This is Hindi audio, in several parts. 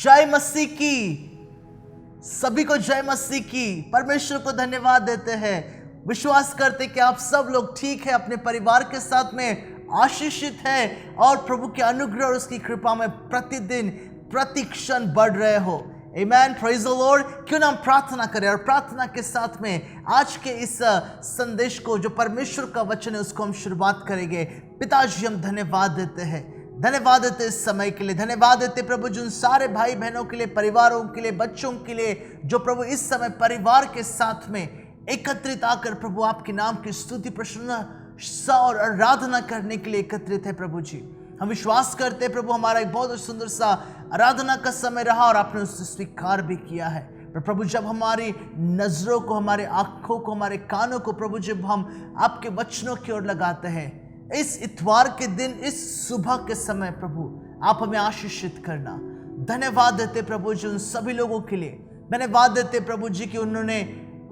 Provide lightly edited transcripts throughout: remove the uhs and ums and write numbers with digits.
जय मसीह की। सभी को जय मसीह की। परमेश्वर को धन्यवाद देते हैं। विश्वास करते कि आप सब लोग ठीक है, अपने परिवार के साथ में आशीषित है और प्रभु के अनुग्रह और उसकी कृपा में प्रतिदिन प्रति क्षण बढ़ रहे हो। आमेन, प्रेज द लॉर्ड। क्यों ना हम प्रार्थना करें और प्रार्थना के साथ में आज के इस संदेश को जो परमेश्वर का वचन है उसको हम शुरुआत करेंगे। पिताजी, हम धन्यवाद देते हैं, धन्यवाद देते इस समय के लिए, धन्यवाद देते प्रभु जिन सारे भाई बहनों के लिए, परिवारों के लिए, बच्चों के लिए जो प्रभु इस समय परिवार के साथ में एकत्रित आकर प्रभु आपके नाम की स्तुति, प्रशंसा और आराधना करने के लिए एकत्रित है। प्रभु जी, हम विश्वास करते हैं प्रभु हमारा एक बहुत सुंदर सा आराधना का समय रहा और आपने उसे स्वीकार भी किया है। पर प्रभु जब हमारी नजरों को, हमारे आंखों को, हमारे कानों को प्रभु जब हम आपके वचनों की ओर लगाते हैं इस इतवार के दिन, इस सुबह के समय, प्रभु आप हमें आशीषित करना। धन्यवाद देते प्रभु जी उन सभी लोगों के लिए, धन्यवाद देते प्रभु जी कि उन्होंने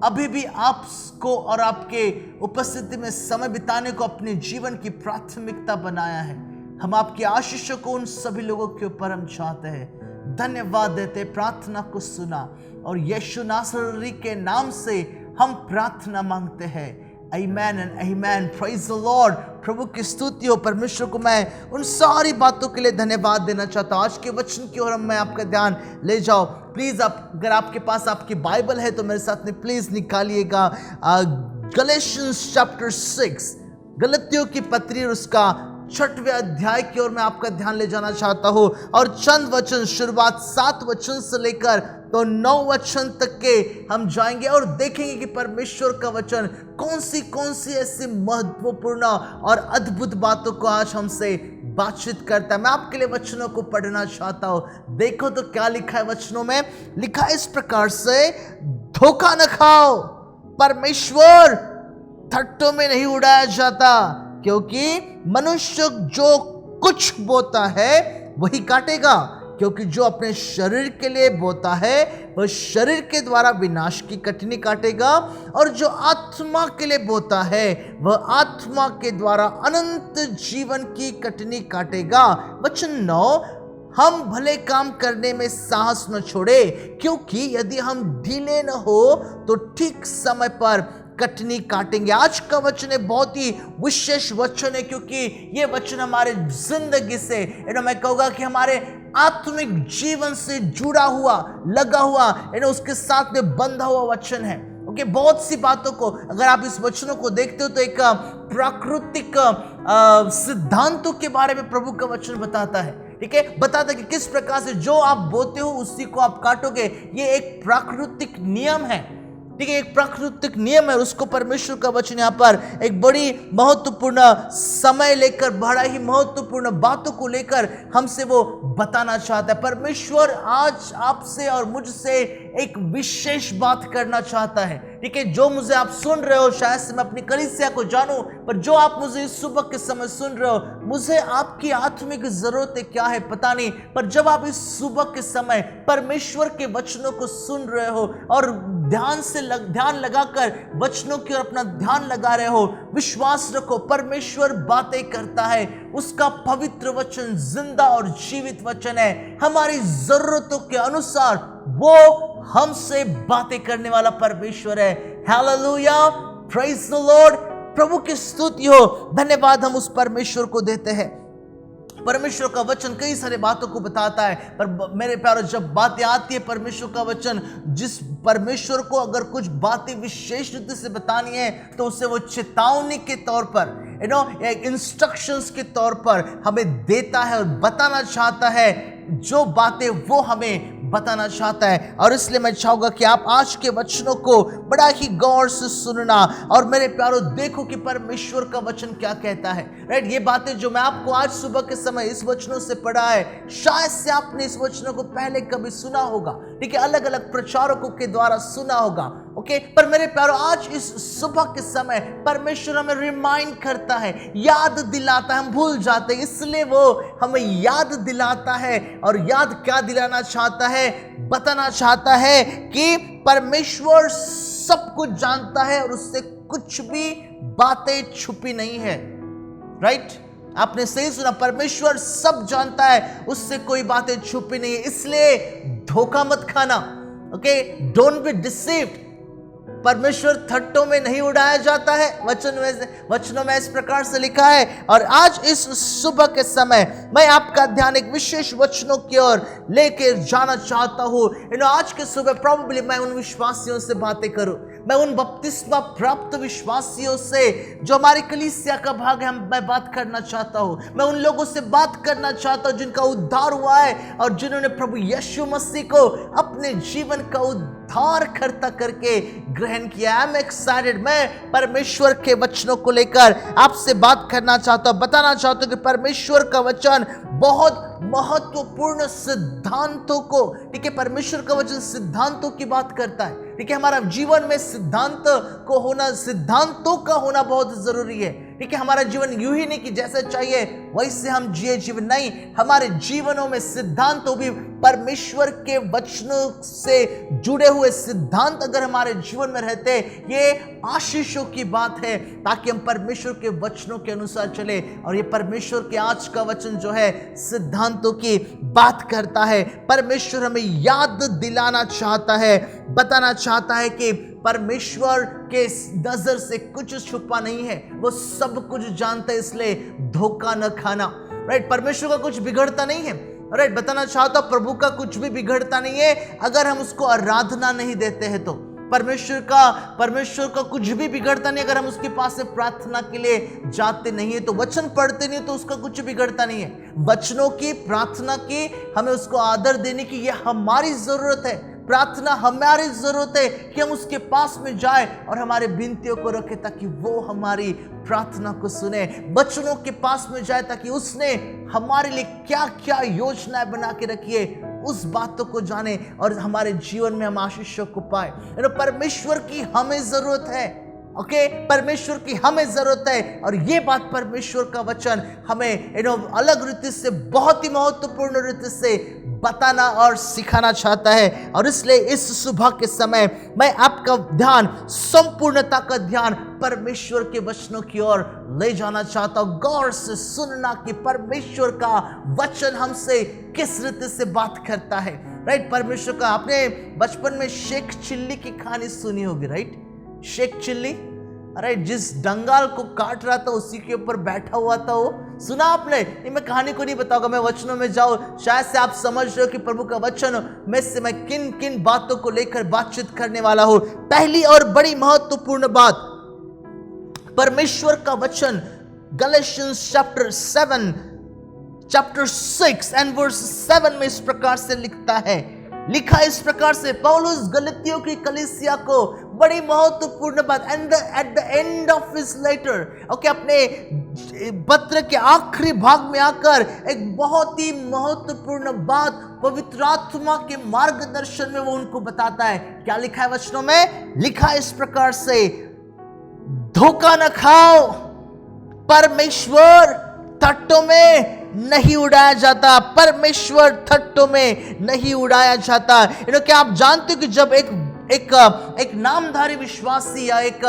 अभी भी आपको और आपके उपस्थिति में समय बिताने को अपने जीवन की प्राथमिकता बनाया है। हम आपकी आशीषों को उन सभी लोगों के ऊपर हम चाहते हैं। धन्यवाद देते, प्रार्थना को सुना और यीशु नासरी के नाम से हम प्रार्थना मांगते हैं। Amen and amen, praise the Lord. प्रभु की स्तुति हो। परमेश्वर को मैं उन सारी बातों के लिए धन्यवाद देना चाहता हूँ। आज के वचन की ओर मैं आपका ध्यान ले जाओ। प्लीज आप, अगर आपके पास आपकी बाइबल है तो मेरे साथ में प्लीज निकालिएगा गलेशियंस चैप्टर 6, गलतियों की पत्री और उसका 6वें अध्याय की ओर मैं आपका ध्यान ले जाना चाहता हूँ। और चंद वचन, शुरुआत 7 वचन से लेकर तो 9 वचन तक के हम जाएंगे और देखेंगे कि परमेश्वर का वचन कौन सी ऐसी महत्वपूर्ण और अद्भुत बातों को आज हमसे बातचीत करता है। मैं आपके लिए वचनों को पढ़ना चाहता हूं। देखो तो क्या लिखा है वचनों में। लिखा है इस प्रकार से, धोखा न खाओ, परमेश्वर ठट्टों में नहीं उड़ाया जाता, क्योंकि मनुष्य जो कुछ बोता है वही काटेगा। क्योंकि जो अपने शरीर के लिए बोता है वह शरीर के द्वारा विनाश की कटनी काटेगा, और जो आत्मा के लिए बोता है वह आत्मा के द्वारा अनंत जीवन की कटनी काटेगा। वचन 9, हम भले काम करने में साहस न छोड़े, क्योंकि यदि हम ढीले न हो तो ठीक समय पर कटनी काटेंगे। आज का वचन है बहुत ही विशेष वचन है, क्योंकि ये वचन हमारे जिंदगी से, मैं कहूँगा कि हमारे आत्मिक जीवन से जुड़ा हुआ, लगा हुआ, उसके साथ में बंधा हुआ वचन है। ओके, बहुत सी बातों को अगर आप इस वचनों को देखते हो तो एक प्राकृतिक सिद्धांतों के बारे में प्रभु का वचन बताता है। ठीक है, बताता है कि किस प्रकार से जो आप बोते हो उसी को आप काटोगे। ये एक प्राकृतिक नियम है। ठीक है, एक प्राकृतिक नियम है। उसको परमेश्वर का वचन यहाँ पर एक बड़ी महत्वपूर्ण समय लेकर, बड़ा ही महत्वपूर्ण बातों को लेकर हमसे वो बताना चाहता है। परमेश्वर आज आपसे और मुझसे एक विशेष बात करना चाहता है। ठीक है, जो मुझे आप सुन रहे हो, शायद से मैं अपनी कलीसिया को जानूं, पर जो आप मुझे इस सुबह के समय सुन रहे हो, मुझे आपकी आत्मिक जरूरतें क्या है पता नहीं, पर जब आप इस सुबह के समय परमेश्वर के वचनों को सुन रहे हो और ध्यान लगाकर वचनों की ओर अपना ध्यान लगा रहे हो, विश्वास रखो परमेश्वर बातें करता है। उसका पवित्र वचन जिंदा और जीवित वचन है। हमारी जरूरतों के अनुसार वो हमसे बातें करने वाला परमेश्वर है। Hallelujah, praise the Lord. प्रभु की स्तुति हो। धन्यवाद हम उस परमेश्वर को देते हैं। परमेश्वर का वचन कई सारे बातों को बताता है, पर मेरे प्यारो, जब बातें आती है परमेश्वर का वचन, जिस परमेश्वर को अगर कुछ बातें विशेष रीति से बतानी है तो उसे वो चेतावनी के तौर पर, इंस्ट्रक्शंस के तौर पर हमें देता है और बताना चाहता है जो बातें वो हमें बताना चाहता है। और इसलिए मैं चाहूंगा कि आप आज के वचनों को बड़ा ही गौर से सुनना और मेरे प्यारो देखो कि परमेश्वर का वचन क्या कहता है। राइट, ये बातें जो मैं आपको आज सुबह के समय इस वचनों से पढ़ा है, शायद से आपने इस वचनों को पहले कभी सुना होगा। ठीक है, अलग अलग प्रचारकों के द्वारा सुना होगा। ओके, पर मेरे प्यारो आज इस सुबह के समय परमेश्वर हमें रिमाइंड करता है, याद दिलाता है। हम भूल जाते हैं, इसलिए वो हमें याद दिलाता है। और याद क्या दिलाना चाहता है? बताना चाहता है कि परमेश्वर सब कुछ जानता है और उससे कुछ भी बातें छुपी नहीं है। राइट, आपने सही सुना, परमेश्वर सब जानता है, उससे कोई बातें छुपी नहीं है, इसलिए धोखा मत खाना। Okay, don't be deceived. परमेश्वर थट्टों में नहीं उड़ाया जाता है। वचनों में इस प्रकार से लिखा है। और आज इस सुबह के समय मैं आपका ध्यान एक विशेष वचनों की ओर लेकर जाना चाहता हूं। आज के सुबह प्रोबेबली मैं उन विश्वासियों से बातें करूं, मैं उन बपतिस्मा प्राप्त विश्वासियों से जो हमारी कलीसिया का भाग है, मैं बात करना चाहता हूं। मैं उन लोगों से बात करना चाहता हूं जिनका उद्धार हुआ है और जिन्होंने प्रभु यीशु मसीह को अपने जीवन का उद्धार करता करके ग्रहण किया। I am excited. मैं परमेश्वर के वचनों को लेकर आपसे बात करना चाहता हूं, बताना चाहता हूं कि परमेश्वर का वचन बहुत महत्वपूर्ण सिद्धांतों को, ठीक है, परमेश्वर का वचन सिद्धांतों की बात करता है। ठीक है, हमारा जीवन में सिद्धांतों का होना बहुत जरूरी है। ठीक है, हमारा जीवन यूं ही नहीं कि जैसा चाहिए वैसे हम जिए जीवन, नहीं, हमारे जीवनों में सिद्धांतों भी परमेश्वर के वचनों से जुड़े हुए सिद्धांत अगर हमारे जीवन में रहते, ये आशीषों की बात है, ताकि हम परमेश्वर के वचनों के अनुसार चले। और ये परमेश्वर के आज का वचन जो है सिद्धांतों की बात करता है। परमेश्वर हमें याद दिलाना चाहता है, बताना चाहता है कि परमेश्वर के नजर से कुछ छुपा नहीं है, वो सब कुछ जानता है, इसलिए धोखा न खाना। राइट, परमेश्वर का कुछ बिगड़ता नहीं है। राइट, बताना चाहता हूं प्रभु का कुछ भी बिगड़ता नहीं है अगर हम उसको आराधना नहीं देते हैं तो। परमेश्वर का कुछ भी बिगड़ता नहीं अगर हम उसके पास से प्रार्थना के लिए जाते नहीं है तो, वचन पढ़ते नहीं तो उसका कुछ बिगड़ता नहीं है। वचनों की, प्रार्थना की, हमें उसको आदर देने की, यह हमारी जरूरत है। प्रार्थना हमारी जरूरत है कि हम उसके पास में जाए और हमारे विनतियों को रखें ताकि वो हमारी प्रार्थना को सुने। वचनों के पास में जाए ताकि उसने हमारे लिए क्या क्या योजनाएं बना के रखी है उस बातों को जाने और हमारे जीवन में हम आशीषों को पाए। परमेश्वर की हमें जरूरत है। ओके, परमेश्वर की हमें जरूरत है और ये बात परमेश्वर का वचन हमें अलग रीति से, बहुत ही महत्वपूर्ण रीति से बताना और सिखाना चाहता है। और इसलिए इस सुबह के समय मैं आपका ध्यान, संपूर्णता का ध्यान परमेश्वर के वचनों की ओर ले जाना चाहता हूं। गौर से सुनना कि परमेश्वर का वचन हमसे किस रीति से बात करता है। राइट, परमेश्वर का, आपने बचपन में शेख चिल्ली की कहानी सुनी होगी। राइट, शेख चिल्ली, अरे जिस डंगाल को काट रहा था उसी के ऊपर बैठा हुआ था, वो सुना आपने? नहीं, मैं कहानी को नहीं बताऊंगा, मैं वचनों में जाऊं, शायद से आप समझ रहे हो कि प्रभु का वचन में से मैं किन किन बातों को लेकर बातचीत करने वाला हूं। पहली और बड़ी महत्वपूर्ण बात, परमेश्वर का वचन गैलेशियंस चैप्टर 6 एंड वर्स 7 में इस प्रकार से लिखा इस प्रकार से, पौलुस गलतियों की कलीसिया को बड़ी महत्वपूर्ण बात, at the end of his letter, okay, अपने पत्र के आखिरी भाग में आकर एक बहुत ही महत्वपूर्ण बात पवित्र आत्मा के मार्गदर्शन में वो उनको बताता है। क्या लिखा है वचनों में? लिखा इस प्रकार से, धोखा न खाओ, परमेश्वर थट्टों में नहीं उड़ाया जाता। परमेश्वर थट्टों में नहीं उड़ाया जाता। क्या आप जानते हो कि जब एक नामधारी विश्वासी या एक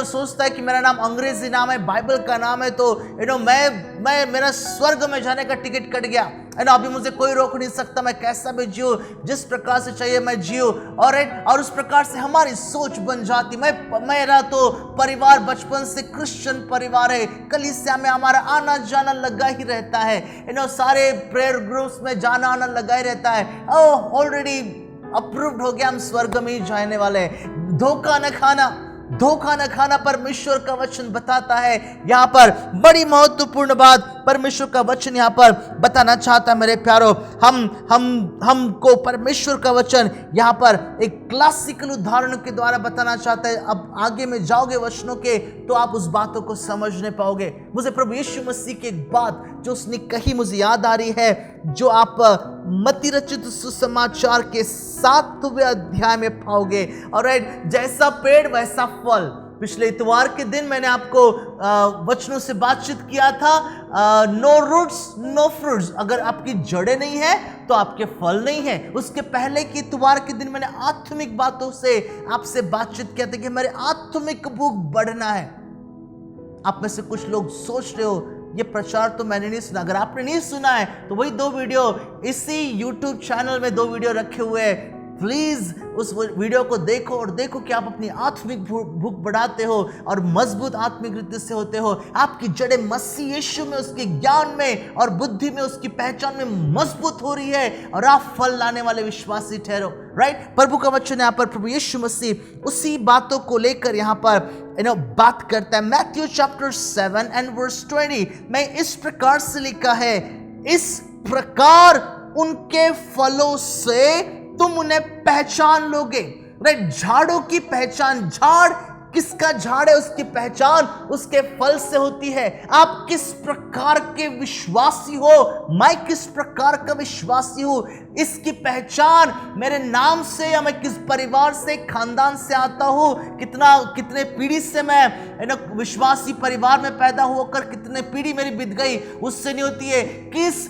सोचता है कि मेरा नाम अंग्रेजी नाम है, बाइबल का नाम है, तो मैं मेरा स्वर्ग में जाने का टिकट कट गया, अभी मुझे कोई रोक नहीं सकता, मैं कैसा भी जियो, जिस प्रकार से चाहिए मैं जियो। और उस प्रकार से हमारी सोच बन जाती। मेरा तो परिवार बचपन से क्रिश्चियन परिवार है, कलीसिया में हमारा आना जाना लगा ही रहता है, सारे प्रेयर ग्रुप्स में जाना आना लगा ही रहता है, ऑलरेडी अप्रूव्ड हो गया, हम स्वर्ग में ही जाने वाले हैं। धोखा न खाना परमेश्वर का वचन बताता है। यहां पर बड़ी महत्वपूर्ण बात परमेश्वर का वचन यहां पर बताना चाहता है। मेरे प्यारो, हमको परमेश्वर का वचन यहां पर एक क्लासिकल उदाहरण के द्वारा बताना चाहता है। अब आगे में जाओगे वचनों के तो आप उस बातों को समझने पाओगे। मुझे प्रभु यीशु मसीह की एक बात जो उसने कही मुझे याद आ रही है, जो आप मत्ती रचित सुसमाचार के 7वें अध्याय में पाओगे। और जैसा पेड़ वैसा फल। पिछले इतवार के दिन मैंने आपको वचनों से बातचीत किया था, नो रूट्स नो फ्रूट्स, अगर आपकी जड़ें नहीं है तो आपके फल नहीं है। उसके पहले के इतवार के दिन मैंने आत्मिक बातों से आपसे बातचीत किया था कि हमारे आत्मिक भूख बढ़ना है। आप में से कुछ लोग सोच रहे हो ये प्रचार तो मैंने नहीं सुना। अगर आपने नहीं सुना है तो वही 2 वीडियो इसी YouTube चैनल में 2 वीडियो रखे हुए हैं, प्लीज उस वीडियो को देखो और देखो कि आप अपनी आत्मिक भूख बढ़ाते हो और मजबूत आत्मिक रीति से होते हो। आपकी जड़ें मसीह यीशु में, उसके ज्ञान में और बुद्धि में, उसकी पहचान में मजबूत हो रही है और आप फल लाने वाले विश्वासी ठहरो। राइट, प्रभु का वचन यहाँ पर प्रभु यीशु मसीह उसी बातों को लेकर यहाँ पर बात करता है। मैथ्यू चैप्टर 7 एंड वर्स 20 में इस प्रकार से लिखा है, इस प्रकार उनके फलों से तुम उन्हें पहचान लोगे। राइट, झाड़ों की पहचान, झाड़ किसका झाड़ है उसकी पहचान उसके फल से होती है। आप किस प्रकार के विश्वासी हो, मैं किस प्रकार का विश्वासी हूं, इसकी पहचान मेरे नाम से या मैं किस परिवार से, खानदान से आता हूं, कितने पीढ़ी से मैं विश्वासी परिवार में पैदा होकर कितने पीढ़ी मेरी बीत गई, उससे नहीं होती है। किस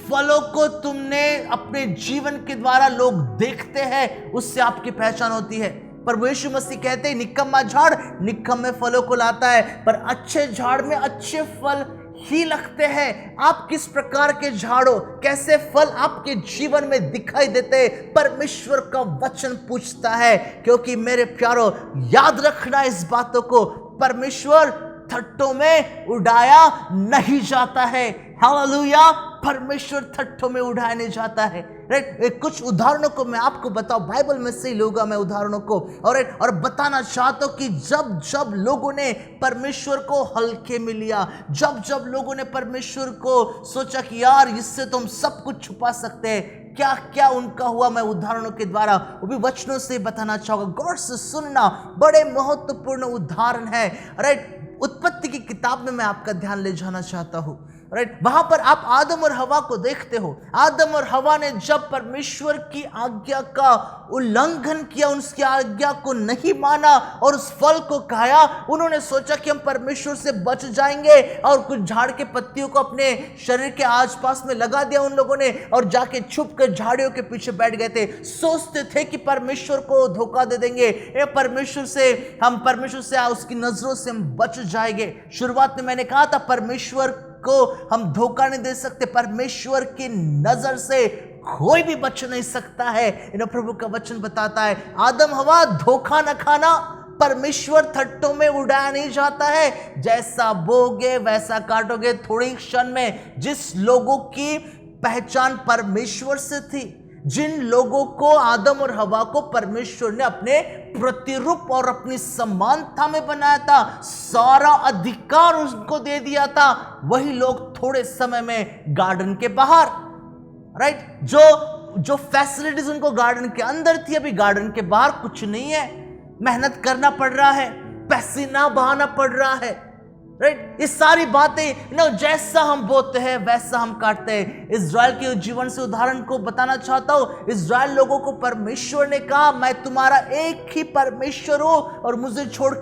फलों को तुमने अपने जीवन के द्वारा लोग देखते हैं, उससे आपकी पहचान होती है। पर यीशु मसीह कहते हैं, निकम्मा झाड़ निकम्मे फलों को लाता है, पर अच्छे झाड़ में अच्छे फल ही लगते हैं। आप किस प्रकार के झाड़ो, कैसे फल आपके जीवन में दिखाई देते हैं, परमेश्वर का वचन पूछता है। क्योंकि मेरे प्यारो, याद रखना इस बातों को, परमेश्वर ठट्ठों में उड़ाया नहीं जाता है। हालेलुया, परमेश्वर ठट्ठों में उड़ाया नहीं जाता है। राइट, कुछ उदाहरणों को मैं आपको बताऊं, बाइबल में से ही लूंगा मैं उदाहरणों को, और बताना चाहता हूं कि जब जब लोगों ने परमेश्वर को हल्के में लिया, जब जब लोगों ने परमेश्वर को सोचा कि यार इससे तो हम सब कुछ छुपा सकते हैं, क्या क्या उनका हुआ, मैं उदाहरणों के द्वारा, वो भी वचनों से बताना चाहूंगा। गौर से सुनना, बड़े महत्वपूर्ण उदाहरण है। राइट, उत्पत्ति की किताब में मैं आपका ध्यान ले जाना चाहता हूं। राइट, वहां पर आप आदम और हवा को देखते हो। आदम और हवा ने जब परमेश्वर की आज्ञा का उल्लंघन किया, उसकी आज्ञा को नहीं माना और उस फल को खाया, उन्होंने सोचा कि हम परमेश्वर से बच जाएंगे और कुछ झाड़ के पत्तियों को अपने शरीर के आसपास में लगा दिया उन लोगों ने और जाके छुप कर झाड़ियों के पीछे बैठ गए थे। सोचते थे कि परमेश्वर को धोखा दे देंगे, परमेश्वर से उसकी नजरों से हम बच जाएंगे। शुरुआत में मैंने कहा था, परमेश्वर को हम धोखा नहीं दे सकते, परमेश्वर की नजर से कोई भी बच नहीं सकता है। प्रभु का वचन बताता है, आदम हवा धोखा न खाना, परमेश्वर ठट्ठों में उड़ाया नहीं जाता है। जैसा बोगे वैसा काटोगे। थोड़ी क्षण में जिस लोगों की पहचान परमेश्वर से थी, जिन लोगों को, आदम और हवा को परमेश्वर ने अपने प्रतिरूप और अपनी समानता में बनाया था, सारा अधिकार उसको दे दिया था, वही लोग थोड़े समय में गार्डन के बाहर, राइट, जो फैसिलिटीज उनको गार्डन के अंदर थी, अभी गार्डन के बाहर कुछ नहीं है। मेहनत करना पड़ रहा है, पसीना बहाना पड़ रहा है। राइट, ये सारी बातें जैसा हम बोते हैं वैसा हम काटते हैं। इज़राइल के जीवन से उदाहरण को बताना चाहता हूं। इज़राइल लोगों को परमेश्वर ने कहा, मैं तुम्हारा एक ही परमेश्वर हूं और मुझे छोड़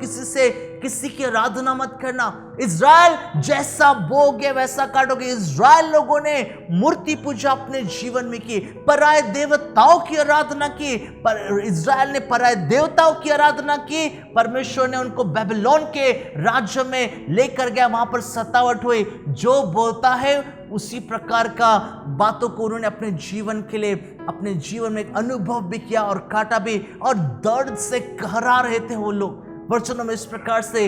किसी की आराधना मत करना। इज़राइल जैसा बोगे वैसा काटोगे। इज़राइल लोगों ने मूर्ति पूजा अपने जीवन में की, पराये देवताओं की आराधना की, पर इज़राइल ने पराये देवताओं की आराधना की। परमेश्वर ने उनको बेबीलोन के राज्य में लेकर गया, वहां पर सतावट हुई। जो बोलता है उसी प्रकार का बातों को उन्होंने अपने जीवन के लिए, अपने जीवन में एक अनुभव भी किया और काटा भी, और दर्द से कहरा रहे थे वो लोग। वचनों में इस प्रकार से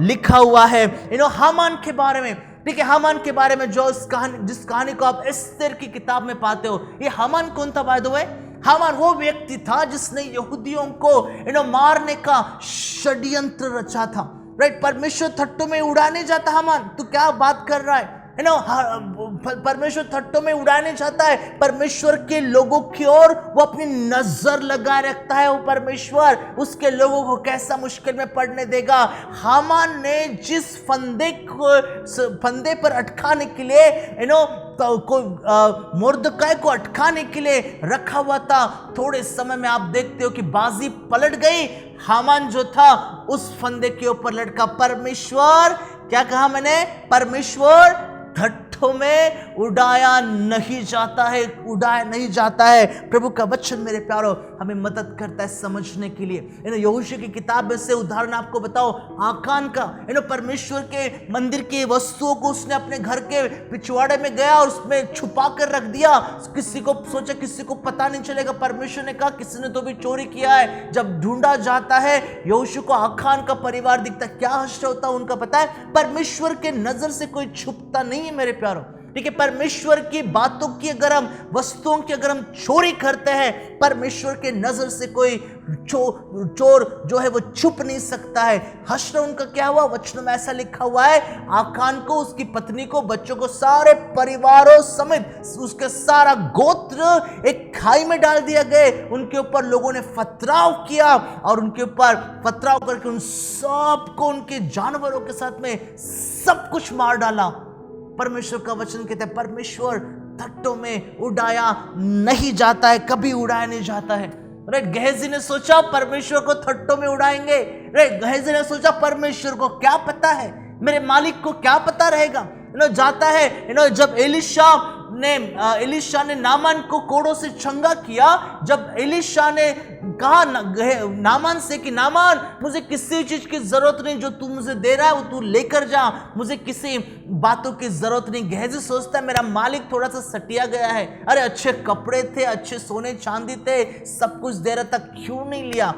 लिखा हुआ है हामान के बारे में। ठीक है, हामान के बारे में जिस कहानी को आप एस्तेर की किताब में पाते हो, ये हामान कौन था बाय द वे? हामान वो व्यक्ति था जिसने यहूदियों को मारने का षड्यंत्र रचा था। राइट, परमेश्वर ठट्ठों में उड़ाने जाता। हामान, तू क्या बात कर रहा है? परमेश्वर ठट्ठों में उड़ाने चाहता है। परमेश्वर के लोगों की ओर वो अपनी नजर लगाए रखता है। वो परमेश्वर उसके लोगों को कैसा मुश्किल में पड़ने देगा। हामान ने जिस फंदे पर अटकाने के लिए मुर्दकाय को अटकाने के लिए रखा हुआ था, थोड़े समय में आप देखते हो कि बाजी पलट गई। हामान जो था उस फंदे के ऊपर लटका। परमेश्वर, क्या कहा मैंने? परमेश्वर ठट्ठों थट्टों में उड़ाया नहीं जाता है, उड़ाया नहीं जाता है। प्रभु का वचन मेरे प्यारो हमें मदद करता है समझने के लिए। यहोशू की किताब में से उदाहरण आपको बताओ, आकान का परमेश्वर के मंदिर की वस्तुओं को उसने अपने घर के पिछवाड़े में गया और उसमें छुपा कर रख दिया। किसी को सोचा किसी को पता नहीं चलेगा। परमेश्वर ने कहा किसी ने तो भी चोरी किया है। जब ढूंढा जाता है यहोशू को आकान का परिवार दिखता, क्या हश्र होता उनका पता है? परमेश्वर के नजर से कोई छुपता नहीं है मेरे प्यारो। ठीक है, परमेश्वर की बातों की अगर हम, वस्तुओं की अगर हम चोरी करते हैं, परमेश्वर के नजर से कोई चोर जो है वो छुप नहीं सकता है। हश्र उनका क्या हुआ? वचनों में ऐसा लिखा हुआ है, आकान को, उसकी पत्नी को, बच्चों को, सारे परिवारों समेत उसके सारा गोत्र एक खाई में डाल दिया गए। उनके ऊपर लोगों ने पथराव किया और उनके ऊपर पथराव करके उन सबको, उनके जानवरों के साथ में सब कुछ मार डाला। परमेश्वर का वचन कहता है परमेश्वर थट्टों में उड़ाया नहीं जाता है, कभी उड़ाया नहीं जाता है। गेहजी ने सोचा परमेश्वर को थट्टों में उड़ाएंगे। गेहजी ने सोचा परमेश्वर को क्या पता है, मेरे मालिक को क्या पता रहेगा। जाता है जब एलीशा ने नामान को कोड़ों से चंगा किया, जब एलीशा ने कहा नामान से कि नामान मुझे किसी चीज की जरूरत नहीं, जो तू मुझे दे रहा है वो तू लेकर जा, मुझे किसी बातों की जरूरत नहीं। गेहजी सोचता है मेरा मालिक थोड़ा सा सटिया गया है, अरे अच्छे कपड़े थे, अच्छे सोने चांदी थे, सब कुछ दे रहा था, क्यों नहीं लिया।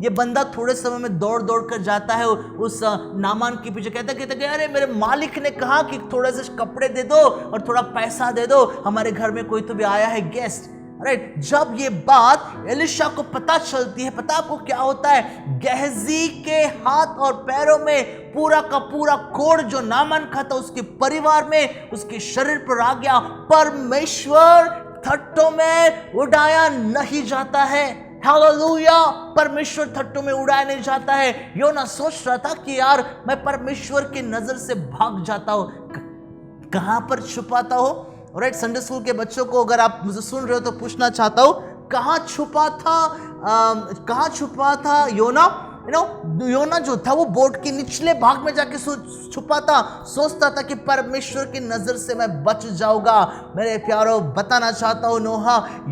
ये बंदा थोड़े समय में दौड़ दौड़ कर जाता है उस नामान के पीछे, कहता अरे मेरे मालिक ने कहा कि थोड़े से कपड़े दे दो और थोड़ा पैसा दे दो, हमारे घर में कोई तो भी आया है गेस्ट। राइट, जब ये बात एलीशा को पता चलती है, पता आपको क्या होता है? गेहजी के हाथ और पैरों में पूरा का पूरा कोड़ जो नामान का था उसके परिवार में, उसके शरीर पर आ गया। परमेश्वर थट्टों में उड़ाया नहीं जाता है। हालेलुया, परमेश्वर थट्टों में उड़ाया नहीं जाता है। योना सोच रहा था कि यार मैं परमेश्वर की नजर से भाग जाता हूं, कहां पर छुपाता हो। राइट, संडे स्कूल के बच्चों को अगर आप मुझे सुन रहे हो तो पूछना चाहता हूं, कहां छुपा था योना? योना जो था वो बोट के निचले भाग में जाके छुपा था, सोचता था कि परमेश्वर की नजर से मैं बच जाऊंगा। मेरे प्यारो बताना चाहता हूं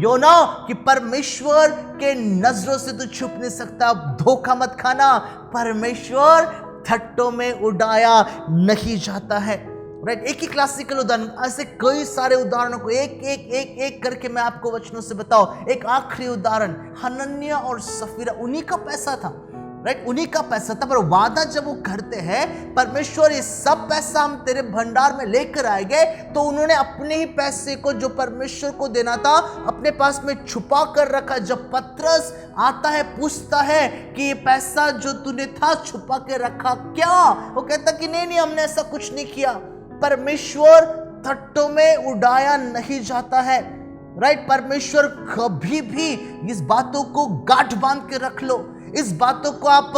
योना कि परमेश्वर के नजरों से तू छुप नहीं सकता। धोखा मत खाना, परमेश्वर थट्टों में उड़ाया नहीं जाता है। राइट, एक ही क्लासिकल उदाहरण, ऐसे कई सारे उदाहरणों को एक करके मैं आपको वचनों से बताओ। एक आखिरी उदाहरण, हनन्याह और सफीरा, उन्हीं का पैसा था। राइट, उन्हीं का पैसा था, पर वादा जब वो करते हैं परमेश्वर ये सब पैसा हम तेरे भंडार में लेकर आएंगे, तो उन्होंने अपने ही पैसे को जो परमेश्वर को देना था अपने पास में छुपा कर रखा। जब पतरस आता है पूछता है कि ये पैसा जो तूने था छुपा के रखा क्या, वो कहता कि नहीं हमने ऐसा कुछ नहीं किया। परमेश्वर थट्टों में उड़ाया नहीं जाता है। राइट, परमेश्वर कभी भी इस बातों को गांठ बांध के रख लो, इस बातों को आप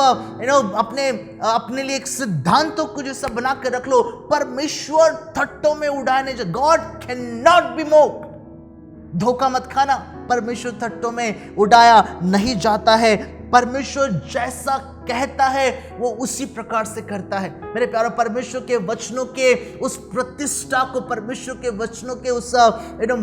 अपने लिए एक सिद्धांतों को जैसा बना के रख लो। परमेश्वर थट्टों में उड़ाया नहीं जाता। God can not be mocked. धोखा मत खाना, परमेश्वर थट्टों में उड़ाया नहीं जाता है। परमेश्वर जैसा कहता है वो उसी प्रकार से करता है। मेरे प्यारो, परमेश्वर के वचनों के उस प्रतिष्ठा को, परमेश्वर के वचनों के उस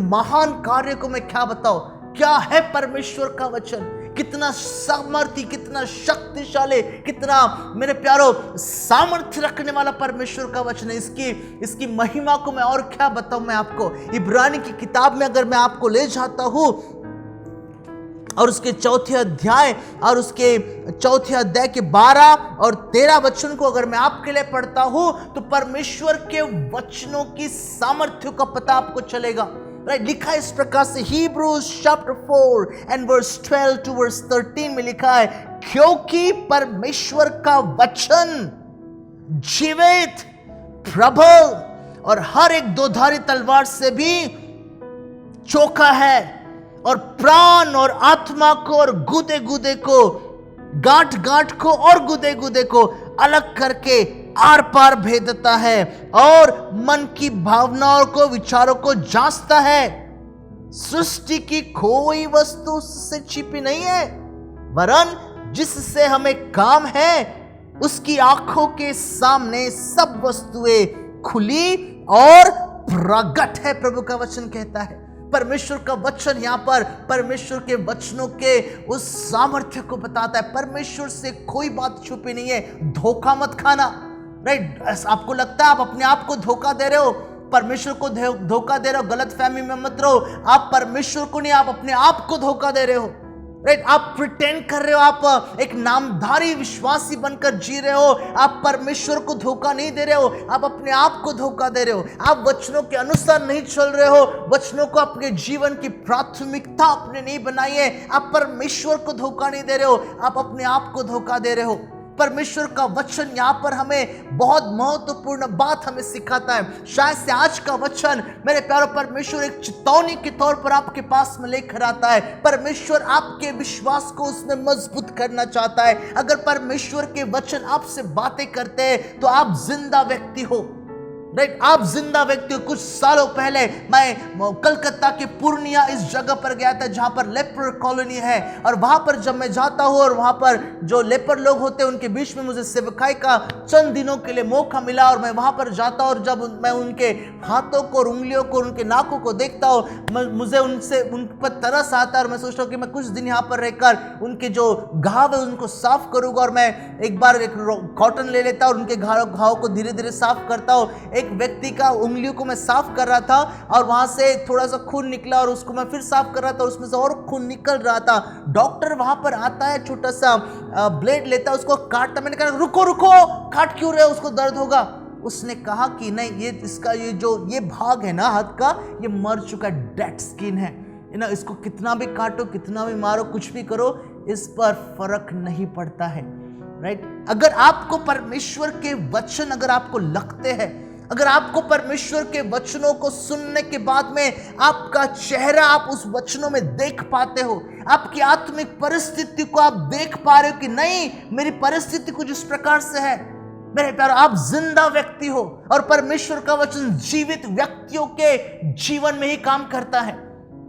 महान कार्य को मैं क्या बताऊं। क्या है परमेश्वर का वचन, कितना सामर्थ्य, कितना शक्तिशाली, कितना मेरे प्यारो सामर्थ्य रखने वाला परमेश्वर का वचन है। इसकी महिमा को मैं और क्या बताऊं मैं आपको। इब्रानी की किताब में अगर मैं आपको ले जाता हूं और उसके चौथे अध्याय के 12 और 13 वचन को अगर मैं आपके लिए पढ़ता हूं तो परमेश्वर के वचनों की सामर्थ्य का पता आपको चलेगा। राइट, लिखा है इस प्रकार से, Hebrews chapter 4 and verse 12 to verse 13 में लिखा है, क्योंकि परमेश्वर का वचन जीवित, प्रबल और हर एक दोधारी तलवार से भी चोखा है और प्राण और आत्मा को और गुदे गुदे को, गांठ गांठ को और गुदे गुदे को अलग करके आर पार भेदता है और मन की भावनाओं को, विचारों को जांचता है। सृष्टि की कोई वस्तु उससे छिपी नहीं है, वरन जिससे हमें काम है उसकी आंखों के सामने सब वस्तुएं खुली और प्रगट है, प्रभु का वचन कहता है। परमेश्वर का वचन यहाँ पर परमेश्वर के वचनों के उस सामर्थ्य को बताता है। परमेश्वर से कोई बात छुपी नहीं है। धोखा मत खाना, राइट? आपको लगता है आप अपने आप को धोखा दे रहे हो, परमेश्वर को धोखा दे रहे हो, गलत फहमी में मत रहो। आप परमेश्वर को नहीं, आप अपने आप को धोखा दे रहे हो, राइट? आप प्रिटेंड कर रहे हो, आप एक नामधारी विश्वासी बनकर जी रहे हो। आप परमेश्वर को धोखा नहीं दे रहे हो, आप अपने आप को धोखा दे रहे हो। आप वचनों के अनुसार नहीं चल रहे हो, वचनों को अपने जीवन की प्राथमिकता आपने नहीं बनाई है। आप परमेश्वर को धोखा नहीं दे रहे हो, आप अपने आप को धोखा दे रहे हो। परमेश्वर का वचन यहाँ पर हमें बहुत महत्वपूर्ण बात हमें सिखाता है। शायद से आज का वचन मेरे प्यारों, परमेश्वर एक चेतावनी के तौर पर आपके पास में लेकर आता है। परमेश्वर आपके विश्वास को उसमें मजबूत करना चाहता है। अगर परमेश्वर के वचन आपसे बातें करते हैं तो आप जिंदा व्यक्ति हो, राइट? आप जिंदा व्यक्ति हो। कुछ सालों पहले मैं कलकत्ता के पूर्णिया इस जगह पर गया था जहां पर लेपर कॉलोनी है, और वहां पर जब मैं जाता हूं और वहां पर जो लेपर लोग होते हैं उनके बीच में मुझे सेवकाई का चंद दिनों के लिए मौका मिला, और मैं वहां पर जाता हूं और जब मैं उनके हाथों को, उंगलियों को, उनके नाकों को देखता हूं, मुझे उन पर तरस आता है और मैं सोचता हूं कि मैं कुछ दिन यहाँ पर रहकर उनके जो घाव है उनको साफ करूंगा। और मैं एक बार एक कॉटन ले लेता और उनके घाव को धीरे धीरे साफ करता हूँ। एक व्यक्ति का उंगलियों को मैं साफ कर रहा था और वहां से थोड़ा सा खून निकला, और उसको मैं फिर साफ कर रहा था, उसमें से और खून निकल रहा था। डॉक्टर वहां पर आता है, छोटा सा ब्लेड लेता है, उसको काटता। मैंने कहा रुको रुको, काट क्यों रहे हो, उसको दर्द होगा। उसने कहा कि नहीं, ये भाग है ना हाथ का, ये मर चुका डेड स्किन है ना, इसको कितना भी काटो, कितना भी मारो, कुछ भी करो, इस पर फर्क नहीं पड़ता है, राइट? अगर आपको परमेश्वर के वचन अगर आपको लगते हैं, अगर आपको परमेश्वर के वचनों को सुनने के बाद में आपका चेहरा आप उस वचनों में देख पाते हो, आपकी आत्मिक परिस्थिति को आप देख पा रहे हो कि नहीं, मेरी परिस्थिति कुछ इस प्रकार से है, मेरे प्यारे, आप जिंदा व्यक्ति हो। और परमेश्वर का वचन जीवित व्यक्तियों के जीवन में ही काम करता है,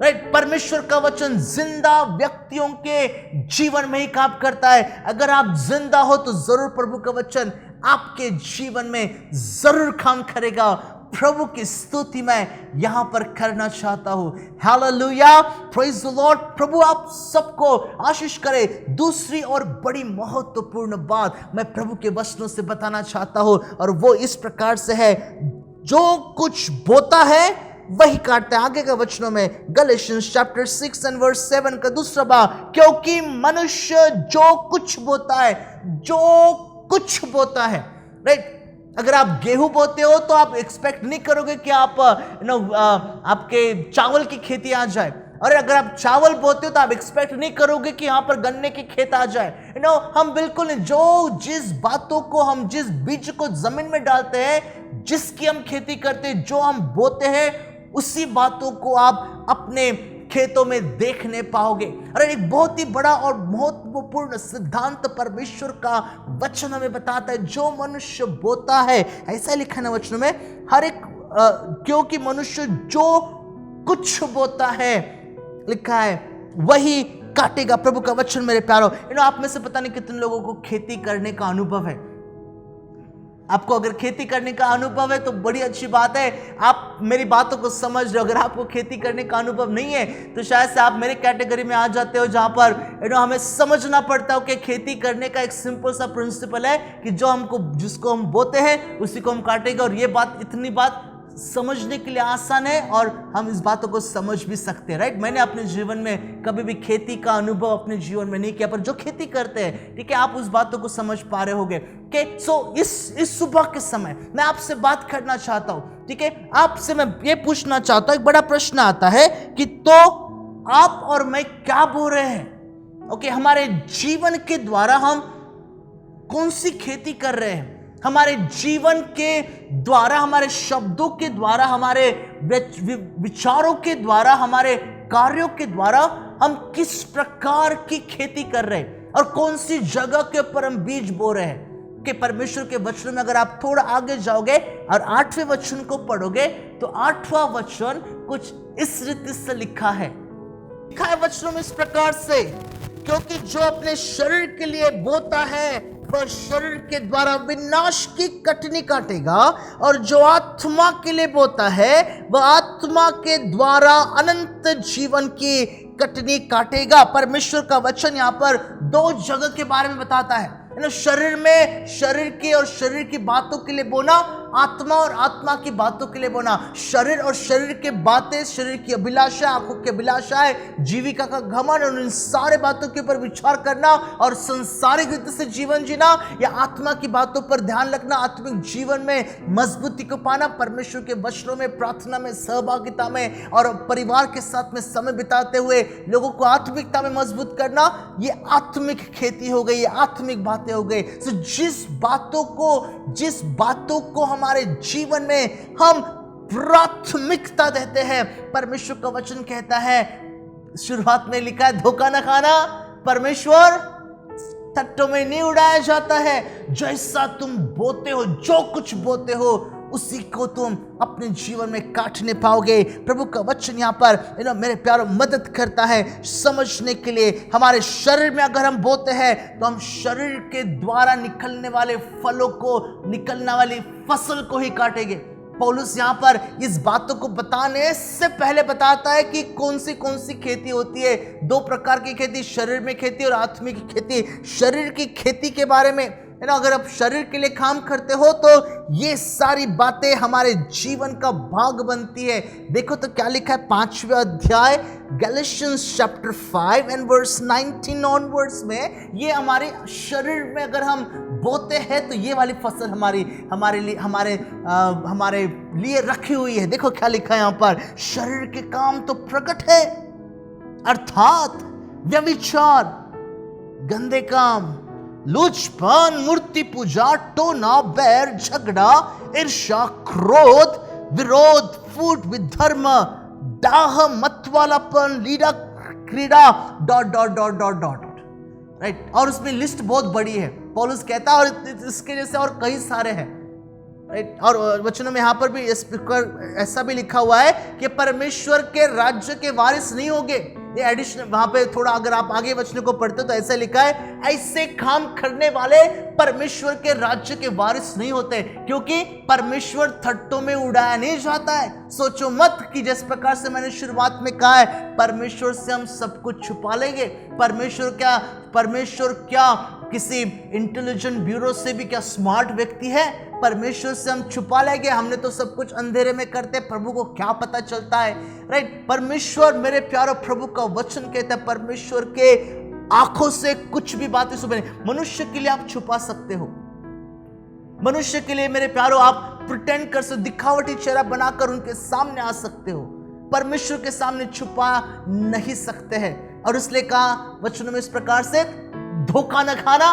राइट? परमेश्वर का वचन जिंदा व्यक्तियों के जीवन में ही काम करता है। अगर आप जिंदा हो तो जरूर प्रभु का वचन आपके जीवन में जरूर काम करेगा। प्रभु की स्तुति मैं यहां पर करना चाहता हूं। Hallelujah, praise the Lord. प्रभु आप सबको आशीष करे। दूसरी और बड़ी महत्वपूर्ण बात मैं प्रभु के वचनों से बताना चाहता हूं, और वो इस प्रकार से है, जो कुछ बोता है वही काटता है। आगे के वचनों में गलेशियंस चैप्टर 6 एंड वर्स 7 का दूसरा भाग, क्योंकि मनुष्य जो कुछ बोता है, जो कुछ बोता है, राइट? अगर आप गेहूं बोते हो तो आप एक्सपेक्ट नहीं करोगे कि आप आपके चावल की खेती आ जाए, और अगर आप चावल बोते हो तो आप एक्सपेक्ट नहीं करोगे कि यहाँ पर गन्ने की खेत आ जाए। हम बिल्कुल नहीं, जिस बातों को हम, जिस बीज को जमीन में डालते हैं, जिसकी हम खेती करते हैं, जो हम बोते हैं, उसी बातों को आप अपने खेतों में देखने पाओगे। अरे एक बहुत ही बड़ा और महत्वपूर्ण सिद्धांत परमेश्वर का वचन हमें बताता है, जो मनुष्य बोता है, ऐसा लिखा है वचन में, हर एक क्योंकि मनुष्य जो कुछ बोता है, लिखा है, वही काटेगा। प्रभु का वचन मेरे प्यारो, आप में से पता नहीं कितने लोगों को खेती करने का अनुभव है। आपको अगर खेती करने का अनुभव है तो बड़ी अच्छी बात है, आप मेरी बातों को समझ रहे हो। अगर आपको खेती करने का अनुभव नहीं है तो शायद से आप मेरे कैटेगरी में आ जाते हो, जहां पर हमें समझना पड़ता है कि खेती करने का एक सिंपल सा प्रिंसिपल है कि जिसको हम बोते हैं उसी को हम काटेंगे। और ये बात, इतनी बात समझने के लिए आसान है और हम इस बातों को समझ भी सकते हैं, राइट? मैंने अपने जीवन में कभी भी खेती का अनुभव अपने जीवन में नहीं किया, पर जो खेती करते हैं, ठीक है, आप उस बातों को समझ पा रहे होंगे। सो इस सुबह के समय मैं आपसे बात करना चाहता हूं, ठीक है? आपसे मैं ये पूछना चाहता हूं, एक बड़ा प्रश्न आता है कि तो आप और मैं क्या बोल रहे हैं? ओके, हमारे जीवन के द्वारा हम कौन सी खेती कर रहे हैं? हमारे जीवन के द्वारा, हमारे शब्दों के द्वारा, हमारे विचारों के द्वारा, हमारे कार्यों के द्वारा हम किस प्रकार की खेती कर रहे हैं और कौन सी जगह के ऊपर हम बीज बो रहे हैं? कि परमेश्वर के वचनों में अगर आप थोड़ा आगे जाओगे और 8वें वचन को पढ़ोगे तो 8वां वचन कुछ इस रीति से लिखा है वचनों में इस प्रकार से, क्योंकि जो अपने शरीर के लिए बोता है वह शरीर के द्वारा विनाश की कटनी काटेगा, और जो आत्मा के लिए बोता है वह आत्मा के द्वारा अनंत जीवन की कटनी काटेगा। परमेश्वर का वचन यहाँ पर दो जगह के बारे में बताता है। शरीर में शरीर की और शरीर की बातों के लिए बोना, आत्मा और आत्मा की बातों के लिए बोना। शरीर और शरीर के बातें, शरीर की अभिलाषा, आंखों की अभिलाषाएं, जीविका का घमंड और इन सारे बातों के ऊपर विचार करना और संसारिक रीति से जीवन जीना, या आत्मा की बातों पर ध्यान रखना, आत्मिक जीवन में मजबूती को पाना, परमेश्वर के वचनों में, प्रार्थना में, सहभागिता में और परिवार के साथ में समय बिताते हुए लोगों को आत्मिकता में मजबूत करना, ये आत्मिक खेती हो गई, ये आत्मिक बातें हो गई। तो जिस बातों को हमारे जीवन में हम प्राथमिकता देते हैं, परमेश्वर का वचन कहता है, शुरुआत में लिखा है, धोखा न खाना, परमेश्वर तट्टों में नहीं उड़ाया जाता है। जैसा तुम बोते हो, जो कुछ बोते हो उसी को तुम अपने जीवन में काटने पाओगे। प्रभु का वचन यहाँ पर मेरे प्यारों मदद करता है समझने के लिए। हमारे शरीर में अगर हम बोते हैं तो हम शरीर के द्वारा निकलने वाले फलों को, निकलने वाली फसल को ही काटेंगे। पौलुस यहाँ पर इस बातों को बताने से पहले बताता है कि कौन सी खेती होती है। दो प्रकार की खेती, शरीर में खेती और आत्मिक खेती। शरीर की खेती के बारे में अगर आप शरीर के लिए काम करते हो तो ये सारी बातें हमारे जीवन का भाग बनती है। देखो तो क्या लिखा है 5वें अध्याय Galatians chapter 5 and verse 19 onwards में। ये हमारे शरीर में अगर हम बोते हैं तो ये वाली फसल हमारे लिए रखी हुई है। देखो क्या लिखा है यहाँ पर, शरीर के काम तो प्रकट है, अर्थात व्यभिचार, गंदे काम, लुचपन, मूर्ति पूजा, टोना, बैर, झगड़ा, ईर्ष्या, क्रोध, विरोध, फूट, विधर्म, डाह, मतवालापन, लीला क्रीड़ा, ... राइट। और उसमें लिस्ट बहुत बड़ी है, पौलुस कहता है, और इसके जैसे और कई सारे हैं। राइट। और वचनों में यहाँ पर भी ऐसा भी लिखा हुआ है कि परमेश्वर के राज्य के वारिस नहीं होगे। ये एडिशनल वहां पे थोड़ा अगर आप आगे वचनों को पढ़ते हो तो ऐसा लिखा है, ऐसे काम करने वाले परमेश्वर के राज्य के वारिस नहीं होते, क्योंकि परमेश्वर थट्टों में उड़ाया नहीं जाता है। सोचो मत कि जिस प्रकार से मैंने शुरुआत में कहा है, परमेश्वर से हम सब कुछ छुपा लेंगे। परमेश्वर क्या किसी इंटेलिजेंट ब्यूरो से भी क्या स्मार्ट व्यक्ति है? परमेश्वर से हम छुपा लेंगे? हमने तो सब कुछ अंधेरे में करते, प्रभु को क्या पता चलता है? राइट। परमेश्वर, मेरे प्यारो, प्रभु का वचन कहता है, परमेश्वर के आंखों से कुछ भी बातें सुबह। मनुष्य के लिए आप छुपा सकते हो, मनुष्य के लिए मेरे प्यारो आप प्रिटेंड कर सकते, दिखावटी चेहरा बनाकर उनके सामने आ सकते हो, परमेश्वर के सामने छुपा नहीं सकते हैं। और इसलिए कहा वचनों में इस प्रकार से, धोखा न खाना,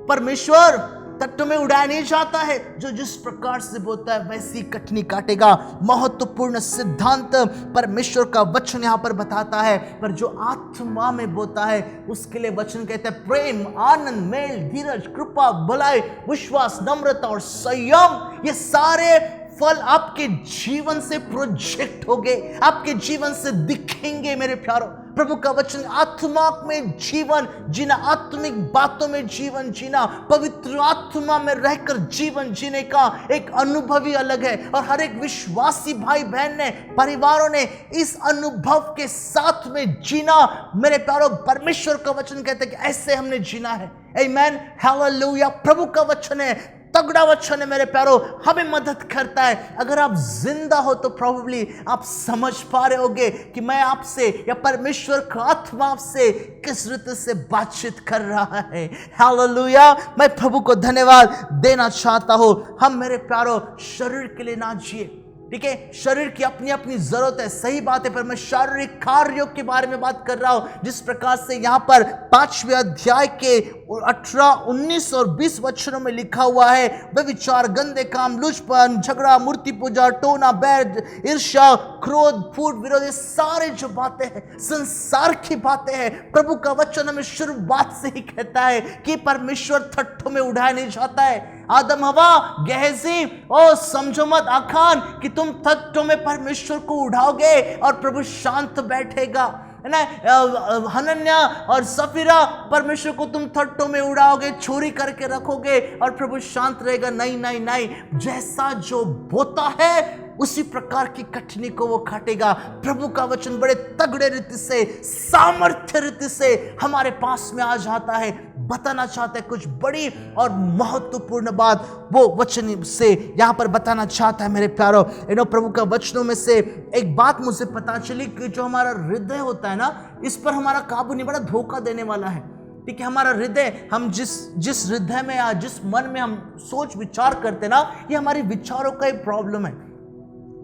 परमेश्वर तट्टों में उड़ाया नहीं जाता है। जो जिस प्रकार से बोलता है वैसी कटनी काटेगा। महत्वपूर्ण सिद्धांत परमेश्वर का वचन यहाँ पर बताता है। पर जो आत्मा में बोता है उसके लिए वचन कहता है, प्रेम, आनंद, मेल, धीरज, कृपा, भलाई, विश्वास, नम्रता और संयम, ये सारे फल आपके जीवन से प्रोजेक्ट होंगे, आपके जीवन से दिखेंगे। मेरे प्यारो, प्रभु का वचन, आत्मा में जीवन जीना, आत्मिक बातों में जीवन जीना, पवित्र आत्मा में रहकर जीवन जीने का एक अनुभव ही अलग है। और हर एक विश्वासी भाई बहन ने, परिवारों ने इस अनुभव के साथ में जीना। मेरे प्यारो, परमेश्वर का वचन कहते हैं कि ऐसे हमने जीना है। आमीन, हालेलुया। प्रभु का वचन है, तगड़ा वचन है मेरे प्यारो, हमें मदद करता है। अगर आप जिंदा हो तो प्रोबेबली आप समझ पा रहे होगे कि मैं आपसे या परमेश्वर का आत्मा आपसे किस रीति से बातचीत कर रहा है। हालेलुया। मैं प्रभु को धन्यवाद देना चाहता हूं। हम मेरे प्यारो शरीर के लिए ना जिए, ठीक है? शरीर की अपनी अपनी जरूरत है, सही बात है, पर मैं शारीरिक कार्यों के बारे में बात कर रहा हूं। जिस प्रकार से यहां पर 5वें अध्याय के 18, 19 और 20 वचनों में लिखा हुआ है, व्यभिचार, गंदे काम, लुचपन, झगड़ा, मूर्ति पूजा, टोना, बैर, ईर्ष्या, क्रोध, फूट, विरोध, ये सारे जो बातें हैं संसार की बातें हैं। प्रभु का वचन हमें शुरुआत से ही कहता है कि परमेश्वर थट्टों में उड़ाया नहीं जाता है। आदम, हवा, गेहजी, ओ समझो मत आखान कि तुम थट्टों में परमेश्वर को उड़ाओगे और प्रभु शांत बैठेगा। है ना, हनन्या और सफीरा, परमेश्वर को तुम थट्टों में उड़ाओगे, चोरी करके रखोगे और प्रभु शांत रहेगा। नहीं नहीं नहीं, जैसा जो बोता है उसी प्रकार की कठिनी को वो काटेगा। प्रभु का वचन बड़े तगड़े रीति से, सामर्थ्य रीति से हमारे पास में आ जाता है, बताना चाहता है कुछ बड़ी और महत्वपूर्ण बात वो वचन से यहाँ पर बताना चाहता है। मेरे प्यारो, प्रभु का वचनों में से एक बात मुझे पता चली कि जो हमारा हृदय होता है ना, इस पर हमारा काबू नहीं, बड़ा धोखा देने वाला है। ठीक है, हमारा हृदय, हम जिस हृदय में या जिस मन में हम सोच विचार करते ना, ये हमारी विचारों का एक प्रॉब्लम है।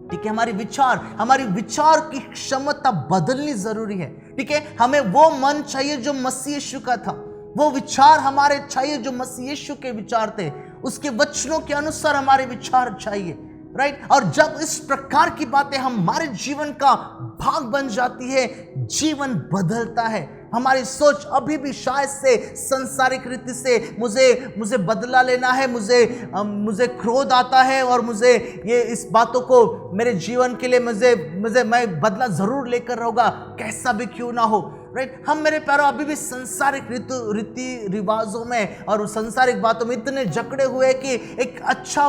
ठीक है, हमारी विचार की क्षमता बदलनी जरूरी है। ठीक है, हमें वो मन चाहिए जो मसीह यीशु का था, वो विचार हमारे चाहिए जो मसीह यीशु के विचार थे, उसके वचनों के अनुसार हमारे विचार चाहिए। राइट, और जब इस प्रकार की बातें हमारे जीवन का भाग बन जाती है, जीवन बदलता है। हमारी सोच अभी भी शायद से संसारिक रीति से मुझे बदला लेना है, मुझे क्रोध आता है और मुझे ये इस बातों को मेरे जीवन के लिए मैं बदला जरूर लेकर रहूंगा, कैसा भी क्यों ना हो। राइट, हम मेरे प्यारों अभी भी संसारिक रीति रिवाजों में और संसारिक बातों में इतने जकड़े हुए कि एक अच्छा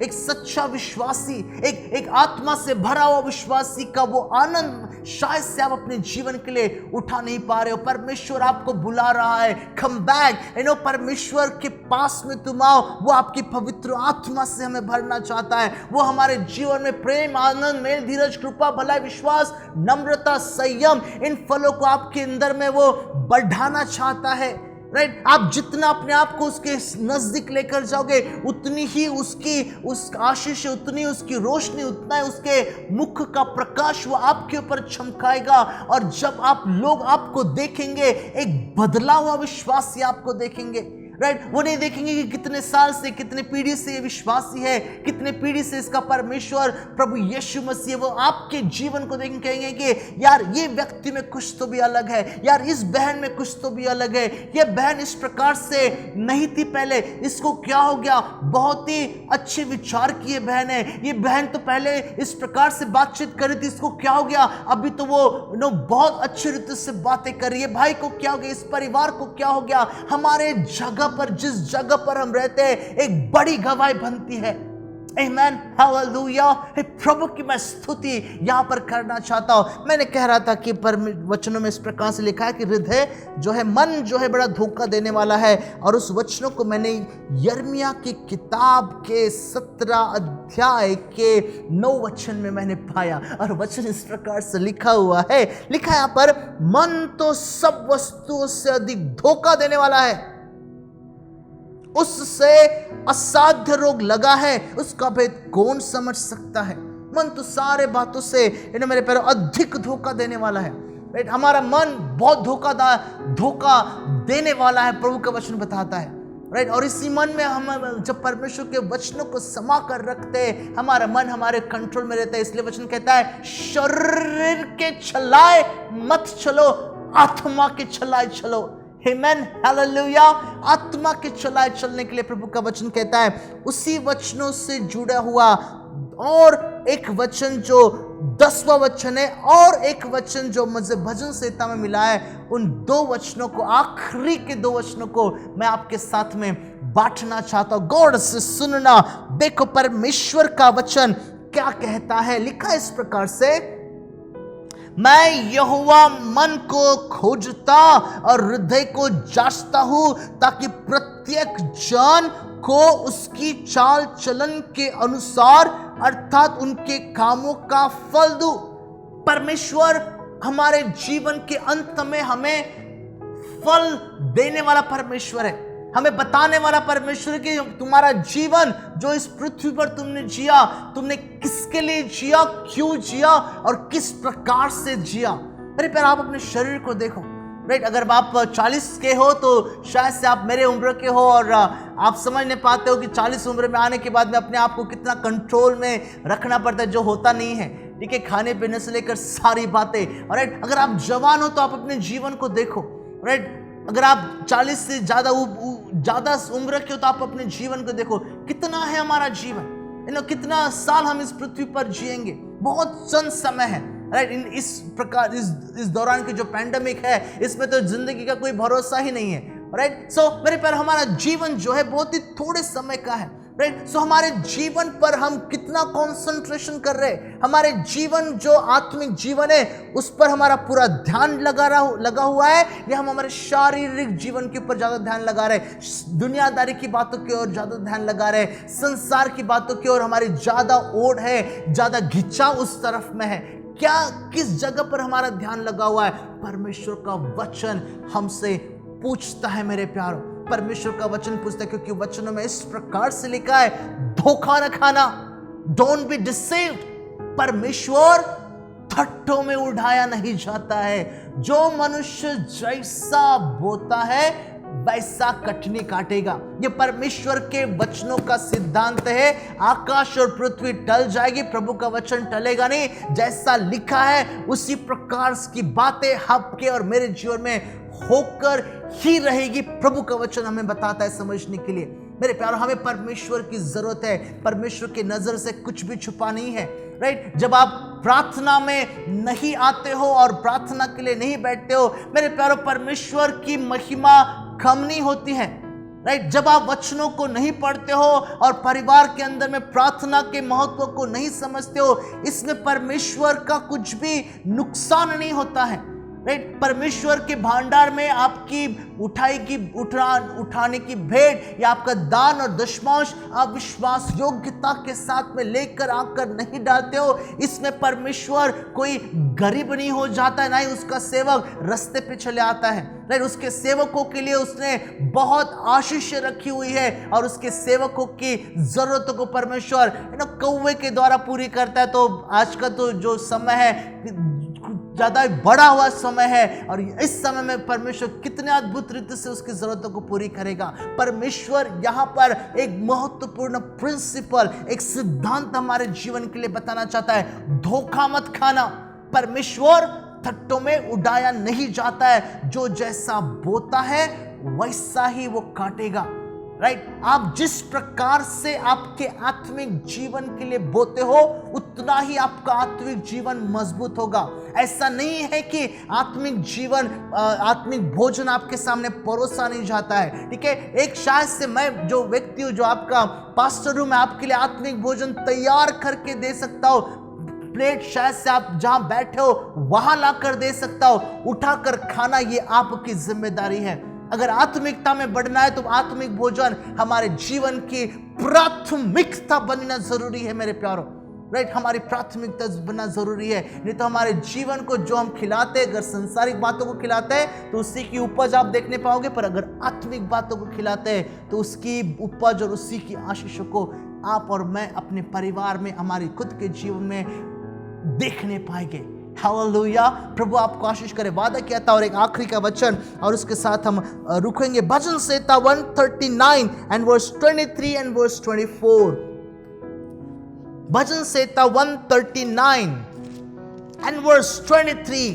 एक सच्चा विश्वासी, एक आत्मा से भरा हुआ विश्वासी का वो आनंद शायद से आप अपने जीवन के लिए उठा नहीं पा रहे हो। परमेश्वर आपको बुला रहा है, कम बैक, परमेश्वर के पास में तुम आओ। वो आपकी पवित्र आत्मा से हमें भरना चाहता है। वो हमारे जीवन में प्रेम, आनंद, मेल, धीरज, कृपा, भलाई, विश्वास, नम्रता, संयम, इन फलों को आपके अंदर में वो बढ़ाना चाहता है। राइट, आप जितना अपने आप को उसके नजदीक लेकर जाओगे, उतनी ही उस आशीष, उतनी उसकी रोशनी, उतना ही उसके मुख का प्रकाश वो आपके ऊपर चमकाएगा। और जब लोग आपको देखेंगे, एक बदला हुआ विश्वासी आपको देखेंगे। राइट, वो नहीं देखेंगे कि कितने साल से, कितने पीढ़ी से ये विश्वासी है, कितने पीढ़ी से इसका परमेश्वर प्रभु यीशु मसीह, वो आपके जीवन को देखेंगे, कहेंगे कि यार ये व्यक्ति में कुछ तो भी अलग है, यार इस बहन में कुछ तो भी अलग है, ये बहन इस प्रकार से नहीं थी पहले, इसको क्या हो गया, बहुत ही अच्छे विचार की ये बहन है, ये बहन तो पहले इस प्रकार से बातचीत कर रही थी, इसको क्या हो गया, अभी तो वो बहुत अच्छी रीति से बातें कर रही है, भाई को क्या हो गया, इस परिवार को क्या हो गया। हमारे पर, जिस जगह पर हम रहते हैं, एक बड़ी गवाही बनती है। आमेन, हालेलुया। प्रभु की मैं स्तुति यहां पर करना चाहता हूं। मैंने कह रहा था कि वचनों में इस प्रकार से लिखा है कि हृदय जो है, मन जो है, बड़ा धोखा देने वाला है। और उस वचनों को मैंने यिर्मयाह की किताब के 17 अध्याय के 9 वचन में मैंने पाया। और वचन इस प्रकार से लिखा हुआ है, लिखा है यहां पर, मन तो सब वस्तुओं से अधिक धोखा देने वाला है, उससे असाध्य रोग लगा है, उसका भेद कौन समझ सकता है। मन तो सारे बातों से मेरे पैरों अधिक धोखा देने वाला है। राइट, हमारा मन बहुत धोखा देने वाला है, प्रभु का वचन बताता है। राइट, और इसी मन में हम जब परमेश्वर के वचनों को समा कर रखते हैं, हमारा मन हमारे कंट्रोल में रहता है। इसलिए वचन कहता है, शरीर के छलाए मत चलो, आत्मा के छलाए चलो। आमेन, हालेलुया। आत्मा के चलाए चलने के लिए प्रभु का वचन कहता है। उसी वचनों से जुड़ा हुआ और एक वचन जो 10वां वचन है, और एक वचन जो मुझे भजन संहिता में मिला है, उन 2 वचनों को, आखिरी के 2 वचनों को मैं आपके साथ में बांटना चाहता हूं। गौर से सुनना, देखो परमेश्वर का वचन क्या कहता है। लिखा इस प्रकार से, मैं यहोवा मन को खोजता और हृदय को जांचता हूं, ताकि प्रत्येक जन को उसकी चाल चलन के अनुसार, अर्थात उनके कामों का फल दूं। परमेश्वर हमारे जीवन के अंत में हमें फल देने वाला परमेश्वर है, हमें बताने वाला परमेश्वर कि तुम्हारा जीवन जो इस पृथ्वी पर तुमने जिया, तुमने किसके लिए जिया, क्यों जिया और किस प्रकार से जिया। अरे पर आप अपने शरीर को देखो। राइट, अगर आप 40 के हो तो शायद से आप मेरे उम्र के हो और आप समझ नहीं पाते हो कि 40 उम्र में आने के बाद में अपने आप को कितना कंट्रोल में रखना पड़ता है, जो होता नहीं है। ठीक है, खाने पीने से लेकर सारी बातें। राइट, अगर आप जवान हो तो आप अपने जीवन को देखो। राइट, अगर आप 40 से ज्यादा उम्र के हो तो आप अपने जीवन को देखो, कितना है हमारा जीवन, कितना साल हम इस पृथ्वी पर जिएंगे। बहुत चंद समय है। राइट। इस प्रकार इस दौरान की जो पैंडेमिक है, इसमें तो जिंदगी का कोई भरोसा ही नहीं है, राइट। सो मेरे प्यारे, हमारा जीवन जो है बहुत ही थोड़े समय का है, राइट। सो हमारे जीवन पर हम कितना कंसंट्रेशन कर रहे हैं, हमारे जीवन जो आत्मिक जीवन है उस पर हमारा पूरा ध्यान लगा हुआ है, या हम हमारे शारीरिक जीवन के ऊपर ज्यादा ध्यान लगा रहे हैं, दुनियादारी की बातों की ओर ज्यादा ध्यान लगा रहे हैं, संसार की बातों की ओर हमारी ज्यादा ओढ़ है, ज्यादा खिंचाव उस तरफ में है। क्या किस जगह पर हमारा ध्यान लगा हुआ है? परमेश्वर का वचन हमसे पूछता है मेरे प्यारों, परमेश्वर का वचन पूछता है, क्योंकि वचनों में इस प्रकार से लिखा है, धोखा न खाना, डोंट बी डिसीव्ड। परमेश्वर ठट्ठों में उड़ाया नहीं जाता है। जो मनुष्य जैसा बोता है वैसा कटनी काटेगा। ये परमेश्वर के वचनों का सिद्धांत है। आकाश और पृथ्वी टल जाएगी, प्रभु का वचन टलेगा नहीं। जैसा लिखा है उसी प्रकार की बातें आपके और मेरे जीवन में होकर ही रहेगी। प्रभु का वचन हमें बताता है समझने के लिए। मेरे प्यारों, हमें परमेश्वर की जरूरत है। परमेश्वर की नजर से कुछ भी छुपा नहीं है, राइट। जब आप प्रार्थना में नहीं आते हो और प्रार्थना के लिए नहीं बैठते हो, मेरे प्यारों, परमेश्वर की महिमा कम नहीं होती है, राइट। जब आप वचनों को नहीं पढ़ते हो और परिवार के अंदर में प्रार्थना के महत्व को नहीं समझते हो, इसमें परमेश्वर का कुछ भी नुकसान नहीं होता है, राइट। परमेश्वर के भंडार में आपकी उठाने की भेंट या आपका दान और दशमांश आप विश्वास योग्यता के साथ में लेकर आकर नहीं डालते हो, इसमें परमेश्वर कोई गरीब नहीं हो जाता है, ना ही उसका सेवक रास्ते पे चले आता है, राइट। उसके सेवकों के लिए उसने बहुत आशीष रखी हुई है और उसके सेवकों की जरूरतों को परमेश्वर कौवे के द्वारा पूरी करता है। तो आज का तो जो समय है ज्यादा बड़ा हुआ समय है, और इस समय में परमेश्वर कितने अद्भुत रीति से उसकी जरूरतों को पूरी करेगा। परमेश्वर यहाँ पर एक महत्वपूर्ण प्रिंसिपल, एक सिद्धांत हमारे जीवन के लिए बताना चाहता है, धोखा मत खाना। परमेश्वर ठट्ठों में उड़ाया नहीं जाता है, जो जैसा बोता है वैसा ही वो काटेगा, राइट। आप जिस प्रकार से आपके आत्मिक जीवन के लिए बोते हो, उतना ही आपका आत्मिक जीवन मजबूत होगा। ऐसा नहीं है कि आत्मिक भोजन आपके सामने परोसा नहीं जाता है, ठीक है। एक शायद से मैं जो व्यक्ति हूं, जो आपका पास्टर हूं, मैं आपके लिए आत्मिक भोजन तैयार करके दे सकता हूं। प्लेट शायद से आप जहां बैठे हो वहां लाकर दे सकता हो, उठाकर खाना ये आपकी जिम्मेदारी है। अगर आत्मिकता में बढ़ना है तो आत्मिक भोजन हमारे जीवन की प्राथमिकता बनना जरूरी है मेरे प्यारों, राइट। हमारी प्राथमिकता बनना जरूरी है, नहीं तो हमारे जीवन को जो हम खिलाते हैं, अगर संसारिक बातों को खिलाते हैं तो उसी की उपज आप देखने पाओगे, पर अगर आत्मिक बातों को खिलाते हैं तो उसकी उपज और उसी की आशीषों को आप और मैं अपने परिवार में, हमारी खुद के जीवन में देखने पाएंगे। हालेलुया। प्रभु आपको आशीष करे। वादा किया था। और एक आखिरी का वचन और उसके साथ हम रुकेंगे। भजन संहिता 139 and verse 23 and verse 24। Bhajan Samhita 139 and verse 23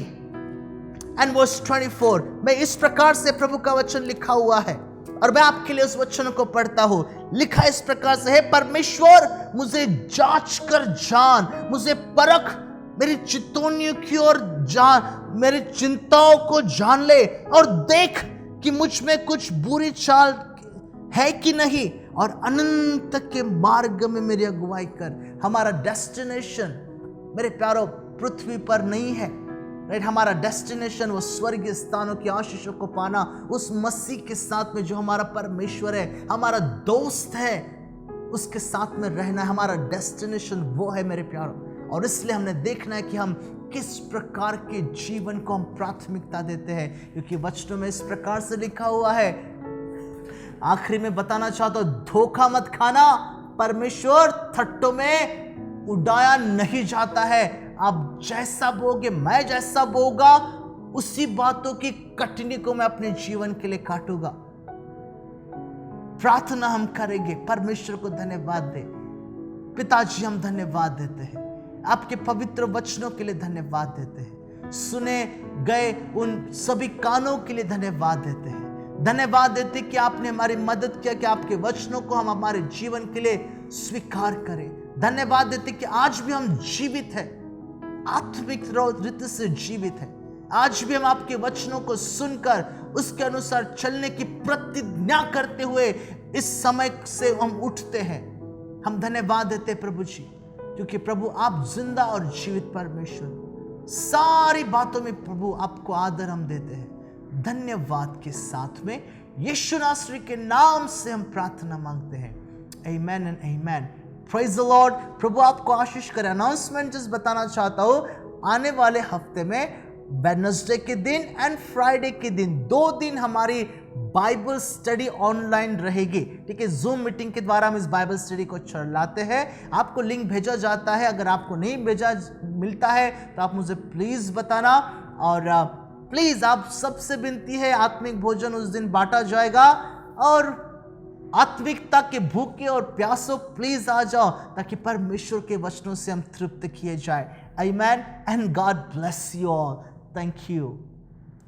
and verse 24 में इस प्रकार से प्रभु का वचन लिखा हुआ है, और मैं आपके लिए उस वचन को पढ़ता हूं। लिखा इस प्रकार से है, परमेश्वर मुझे जांच कर जान, मुझे परख, मेरी चितौनियों की ओर जान, मेरी चिंताओं को जान ले, और देख कि मुझ में कुछ बुरी चाल है कि नहीं, और अनंत के मार्ग में मेरी अगुवाई कर। हमारा डेस्टिनेशन मेरे प्यारों पृथ्वी पर नहीं है, राइट। हमारा डेस्टिनेशन वो स्वर्गीय स्थानों की आशीषों को पाना, उस मसीह के साथ में जो हमारा परमेश्वर है, हमारा दोस्त है, उसके साथ में रहना। हमारा डेस्टिनेशन वो है मेरे प्यारों। और इसलिए हमने देखना है कि हम किस प्रकार के जीवन को हम प्राथमिकता देते हैं, क्योंकि वचनों में इस प्रकार से लिखा हुआ है। आखिरी में बताना चाहता हूं, धोखा मत खाना, परमेश्वर ठट्ठों में उड़ाया नहीं जाता है। आप जैसा बोगे, मैं जैसा बोगा, उसी बातों की कटनी को मैं अपने जीवन के लिए काटूंगा। प्रार्थना हम करेंगे। परमेश्वर को धन्यवाद दे। पिताजी, हम धन्यवाद देते हैं, आपके पवित्र वचनों के लिए धन्यवाद देते हैं, सुने गए उन सभी कानों के लिए धन्यवाद देते हैं। धन्यवाद देते कि आपने हमारी मदद किया कि आपके वचनों को हम हमारे जीवन के लिए स्वीकार करें। धन्यवाद देते कि आज भी हम जीवित हैं, आत्मिक रीति से जीवित हैं। आज भी हम आपके वचनों को सुनकर उसके अनुसार चलने की प्रतिज्ञा करते हुए इस समय से हम उठते हैं। हम धन्यवाद देते प्रभु जी, क्योंकि प्रभु आप जिंदा और जीवित परमेश्वर, सारी बातों में प्रभु आपको आदर हम देते हैं। धन्यवाद के साथ में यीशु नासरी के नाम से हम प्रार्थना मांगते हैं। Amen and amen. Praise the Lord. प्रभु आपको आशीष करे। अनाउंसमेंट जस्ट बताना चाहता हूँ, आने वाले हफ्ते में वेडनेसडे के दिन एंड फ्राइडे के दिन 2 दिन हमारी बाइबल स्टडी ऑनलाइन रहेगी। ठीक है, जूम मीटिंग के द्वारा हम इस बाइबल स्टडी को चलाते हैं। आपको लिंक भेजा जाता है, अगर आपको नहीं भेजा मिलता है तो आप मुझे प्लीज बताना। और प्लीज आप सबसे विनती है, आत्मिक भोजन उस दिन बांटा जाएगा और आत्मिकता के भूखे और प्यासों प्लीज आ जाओ, ताकि परमेश्वर के वचनों से हम तृप्त किए जाए। Amen and God bless you all. Thank you.